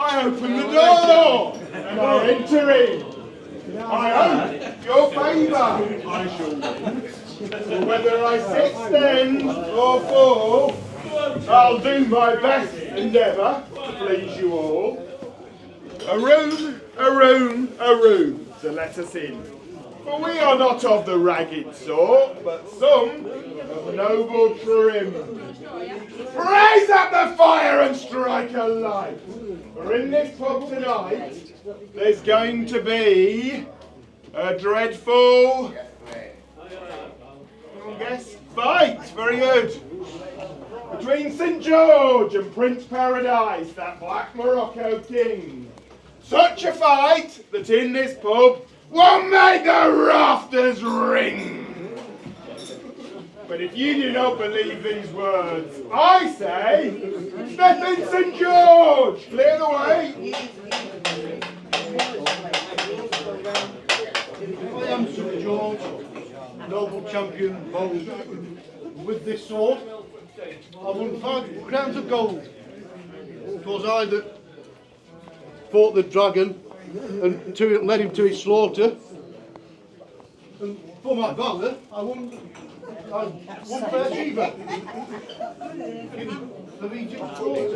I open the door and I enter in. I hope your favour I shall win. For whether I sit, stand or fall, I'll do my best endeavour to please you all. A room, a room, a room to let us in. For we are not of the ragged sort, but some of noble trim. Raise up the fire and strike a light. For in this pub tonight, there's going to be a dreadful, guess, fight. Very good. Between St. George and Prince Paradise, that black Morocco king. Such a fight that in this pub will make the rafters ring. But if you do not believe these words, I say, step in St. George, clear the way. I am St. George, noble champion bold. With this sword, I won 5 crowns of gold. 'Twas I that fought the dragon and led him to his slaughter. And for my valour, I won fair Shiva of Egypt's court.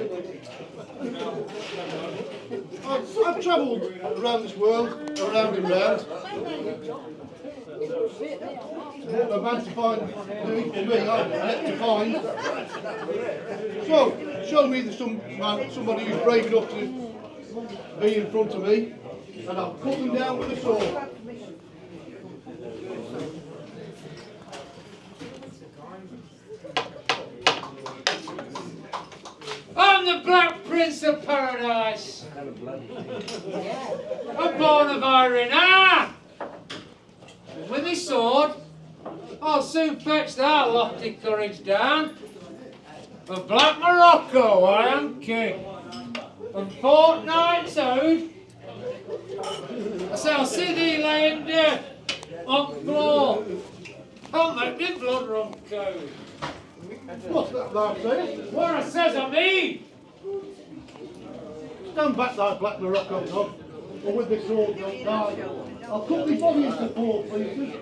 I've travelled around this world, around and round. A man to find me, I've yet to find. So, show me somebody who's brave enough to be in front of me, and I'll cut them down with a sword. I'm the Black Prince of Paradise. I'm born of iron. With this sword, I'll soon fetch that lofty courage down. Of Black Morocco, I am king. And fortnight's owed, I shall see thee laying dead on the floor. I'll make me blood run cold. What's that thou sayest? What I says I mean. Stand back, thou black Morocco dog, or with this sword you'll die. I'll cut thee body into 4 pieces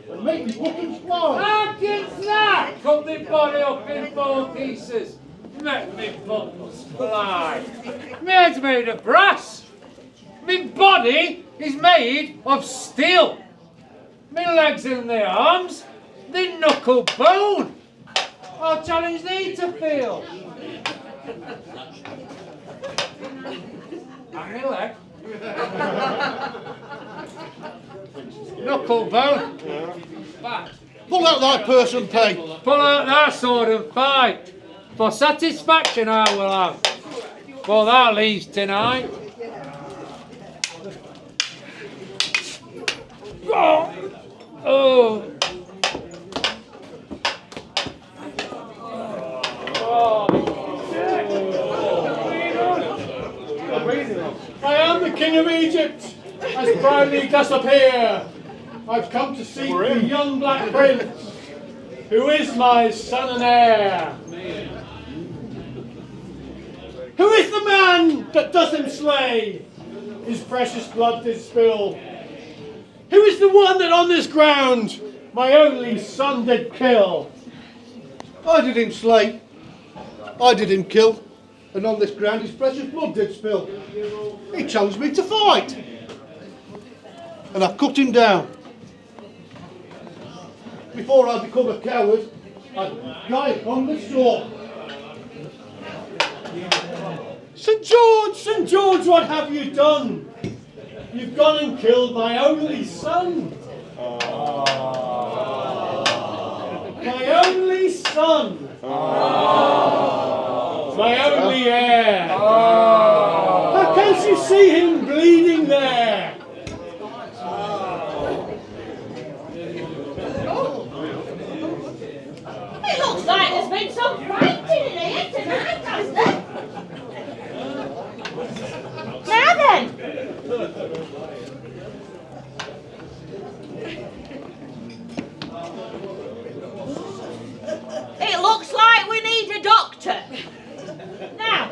and make thee buttons fly. How canst thou cut me body up in 4 pieces? Make me buttons fly. My head's made of brass. My body is made of steel. My legs and the arms, the knuckle bone. I'll challenge thee to feel. And my leg. Knuckle bone. Back. Pull out thy purse and pay. Pull out that sword and fight. For satisfaction I will have. For thou leaves tonight. Oh. Oh. I am the King of Egypt, as proudly does appear. I've come to seek the young black prince, who is my son and heir. Who is the man that does him slay? His precious blood did spill. Who is the one that on this ground my only son did kill? I did him slay, I did him kill, and on this ground his precious blood did spill. He challenged me to fight, and I cut him down. Before I become a coward, I die upon the sword. St. George, what have you done? You've gone and killed my only son. My only son. My only heir. How can't you see him bleeding there? It looks like there's been some fighting in here tonight, hasn't there? Now then! It looks like we need a doctor. Now,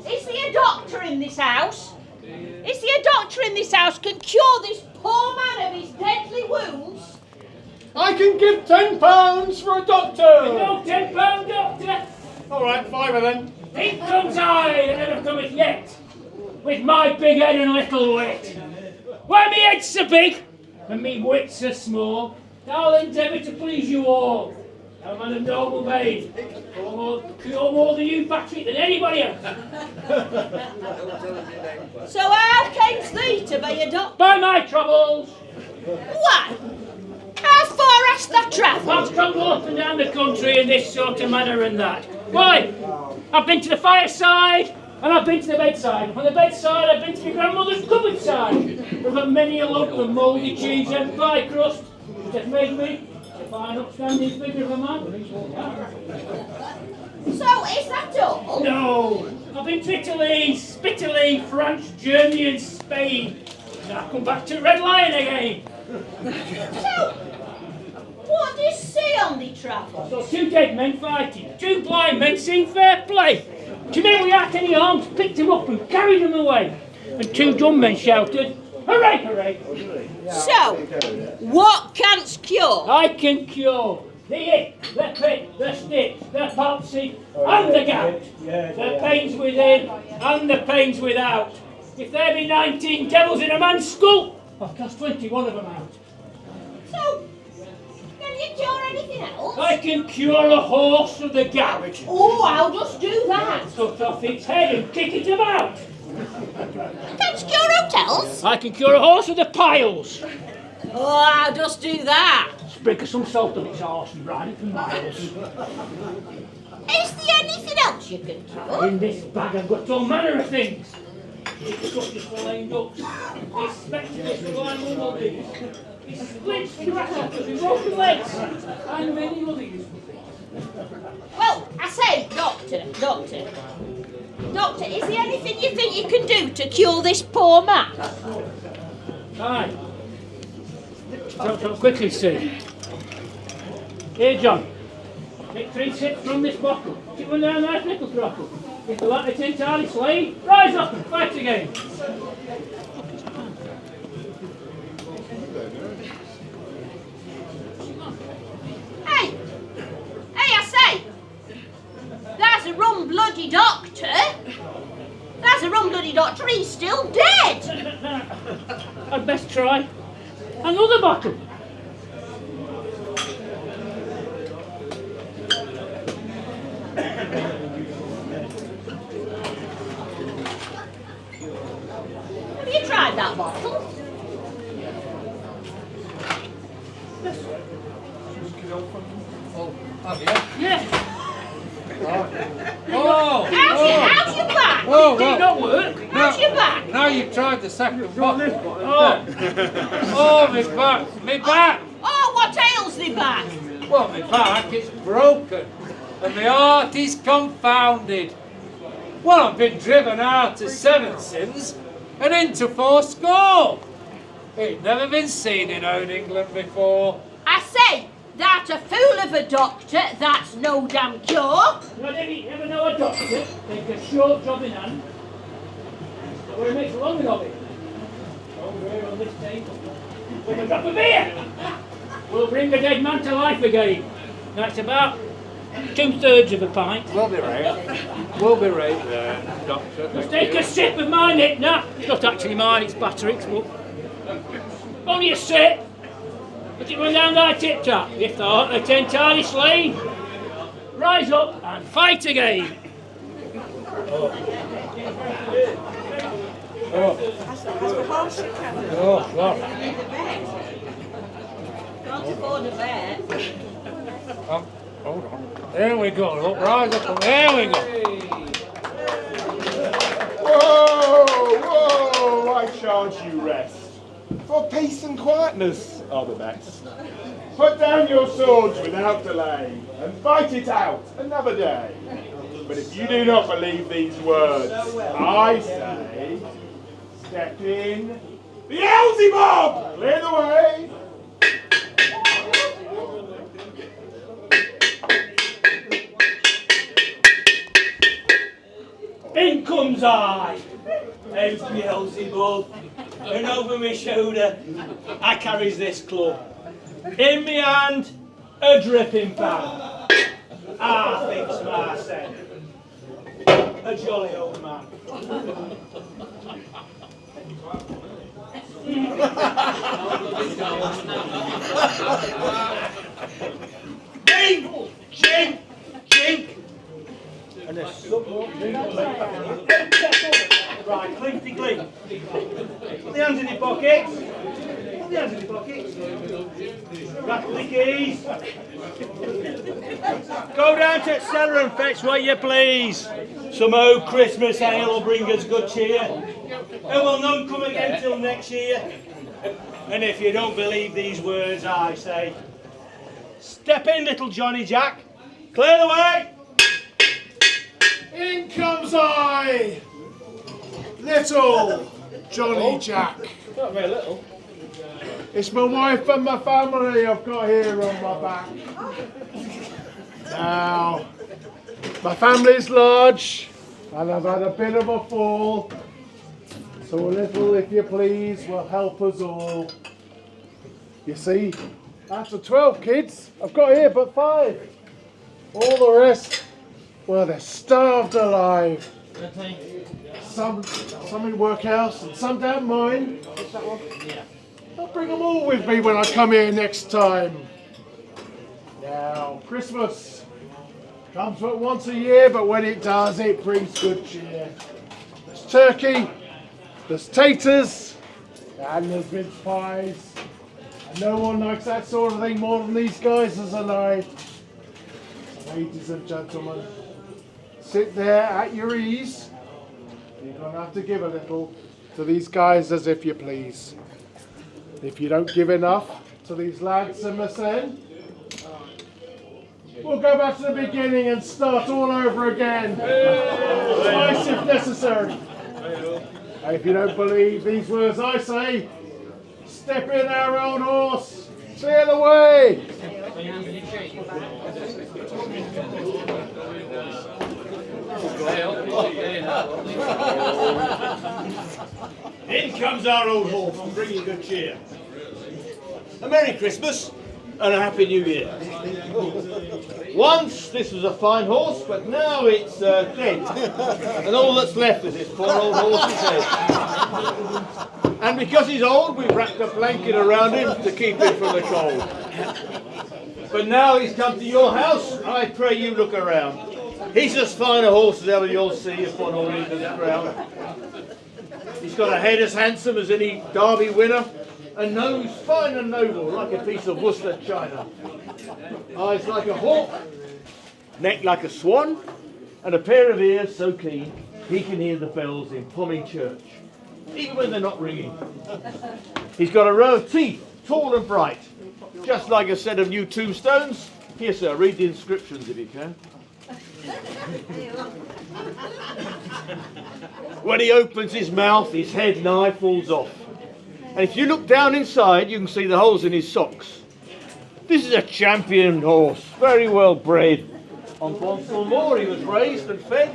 is there a doctor doctor in this house? Is there a doctor in this house can cure this poor man of his deadly wounds? I can give £10 for a doctor. No £10, doctor. All right, £5 then. In comes I that never cometh yet, with my big head and little wit. Why me head's so big, and me wit's so small, I'll endeavour to please you all. I'm man of noble made, cure more than you, Patrick, than anybody else. So how camest thee to be a doctor? By my troubles, Why? How far hast thou travelled? I've travelled up and down the country in this sort of manner and that. Why? I've been to the fireside, and I've been to the bedside. From the bedside, I've been to my grandmother's cupboard side. I've had many a lump of mouldy cheese and pie crust, which has made me a fine upstanding figure of a man. So is that all? No, I've been to Italy, Spitaly, France, Germany and Spain. And I've come back to Red Lion again. So, what do you see on the travel? So 2 dead men fighting, 2 blind men seeing fair play. 2 men without any arms picked them up and carried them away. And 2 dumb men shouted, hooray, hooray. So, what canst cure? I can cure the ick, the pit, the stitch, the palsy, and the gout. The pains within and the pains without. If there be 19 devils in a man's skull, I've cast 21 of them out. So, can you cure anything else? I can cure a horse of the gout. Oh, I'll just do that. Cut off its head and kick it about. Canst cure hotels? I can cure a horse of the piles. Oh, I'll just do that. Sprinkle some salt on its arse and ride it for miles. Is there anything else you can cure? In this bag I've got all manner of things. It's crushes for lame ducks, it's spectacles for blind women, it's splits for grasshoppers with broken legs, and many other useful things. Well, I say, doctor, is there anything you think you can do to cure this poor man? Aye. So quickly, see. Here, John. Take 3 sips from this bottle. Keep one down nice little throttle. If the latter is entirely slain, rise up and fight again. Hey, I say, that's a rum bloody doctor. That's a rum bloody doctor, he's still dead. I'd best try another bottle. Have you tried that bottle? Yeah. How's your back? Did not work. How's your back? Now you've tried the second bottle. Oh, my back. Oh, what ails thee back? Well, my back is broken and my heart is confounded. Well, I've been driven out of 7 sins and into 4 It's never been seen in old England before. I say, that a fool of a doctor, that's no damn cure. Now, did you ever know a doctor take a short job in hand, where he makes a long of it? Over here on this table, with a drop of beer, we'll bring the dead man to life again. That's about 2/3 of a pint. We'll be right. We'll be right there, Doctor. Just take a sip of mine, Nick. No, it's not actually mine, it's Patrick's, but only a sip. Let it run down thy tip-top. If thou art not entirely slain, rise up and fight again. Oh, God. Can't afford a bed. Hold on. There we go. Look, rise up. And there we go. Whoa, I charge you rest. For peace and quietness are the best. Put down your swords without delay, and fight it out another day. But if you do not believe these words, I say, step in. Beelzebub! Clear the way! In comes I, Out me Beelzebub, and over my shoulder I carries this club. In me hand, a dripping pan. I thinks myself, a jolly old man. Ding! Jink! Jink! And a right, clinkety clink. Put the hands in your pockets. Put the hands in your pockets. Rattle the keys. Go down to the cellar and fetch what you please. Some old Christmas ale will bring us good cheer. And will none come again till next year. And if you don't believe these words I say, step in, little Johnny Jack. Clear the way. In comes I, little Johnny Jack. Not very little. It's my wife and my family I've got here on my back. Now, my family's large and I've had a bit of a fall. So a little, if you please, will help us all. You see, after 12 kids, I've got here but 5. All the rest, well, they're starved alive. Some in workhouse and some down mine. I'll bring them all with me when I come here next time. Now, Christmas comes but once a year, but when it does, it brings good cheer. There's turkey, there's taters, and there's mince pies. And no one likes that sort of thing more than these guys as alive. Ladies and gentlemen, sit there at your ease. You're going to have to give a little to these guys as if you please. If you don't give enough to these lads and Miss N, we'll go back to the beginning and start all over again. Twice if necessary. And if you don't believe these words I say, step in our old horse, clear the way. In comes our old horse and bring you good cheer. A Merry Christmas and a Happy New Year. Once this was a fine horse, but now it's dead. And all that's left is this poor old horse's head. And because he's old, we've wrapped a blanket around him to keep him from the cold. But now he's come to your house, I pray you look around. He's as fine a horse as ever you'll see upon all England's ground. He's got a head as handsome as any Derby winner, a nose fine and noble like a piece of Worcester china, eyes like a hawk, neck like a swan, and a pair of ears so keen he can hear the bells in Pommy Church, even when they're not ringing. He's got a row of teeth, tall and bright, just like a set of new tombstones. Here, sir, read the inscriptions if you can. When he opens his mouth, his head nigh falls off. And if you look down inside, you can see the holes in his socks. This is a champion horse, very well bred. On Bonsall Moor he was raised and fed.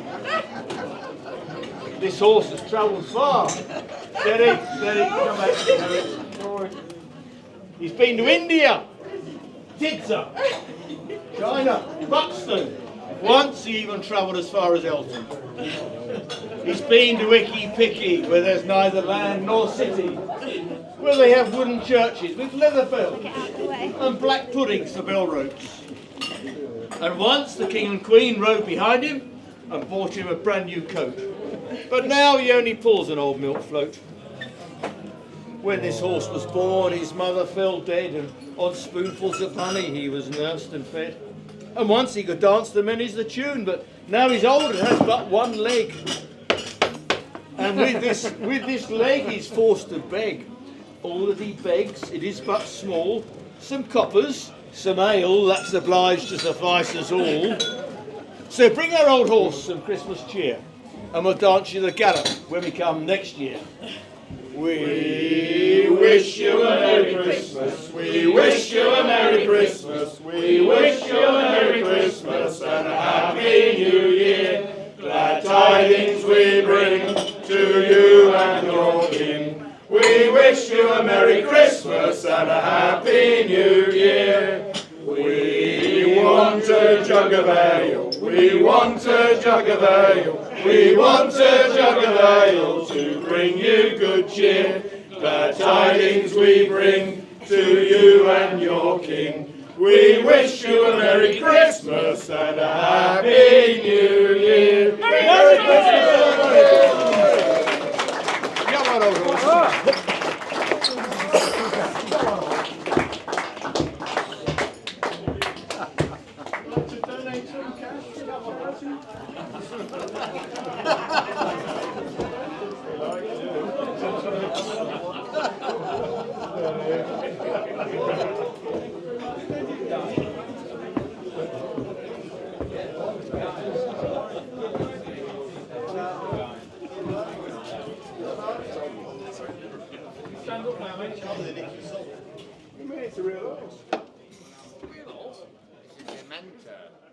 This horse has travelled far. Steady, come back. He's been to India, Tidza, China, Buxton. Once he even travelled as far as Elton. He's been to Icky Picky, where there's neither land nor city, where they have wooden churches with leather bells and black puddings for bell ropes. And once the King and Queen rode behind him and bought him a brand new coat. But now he only pulls an old milk float. When this horse was born, his mother fell dead, and on spoonfuls of honey he was nursed and fed. And once he could dance the many's the tune, but now he's old and has but one leg. And with this leg he's forced to beg. All that he begs, it is but small, some coppers, some ale, that's obliged to suffice us all. So bring our old horse some Christmas cheer, and we'll dance you the gallop when we come next year. We wish you a Merry Christmas, we wish you a Merry Christmas, we wish you a Merry Christmas and a Happy New Year. Glad tidings we bring to you you a Merry Christmas and a Happy New Year. We want a jug of ale, we want a jug of ale, we want a jug of ale to bring you good cheer. Glad tidings we bring to you and your king. We wish you a Merry Christmas and a Happy New Year. Merry Christmas! Stand up now, mate. You made it to real house. Memento.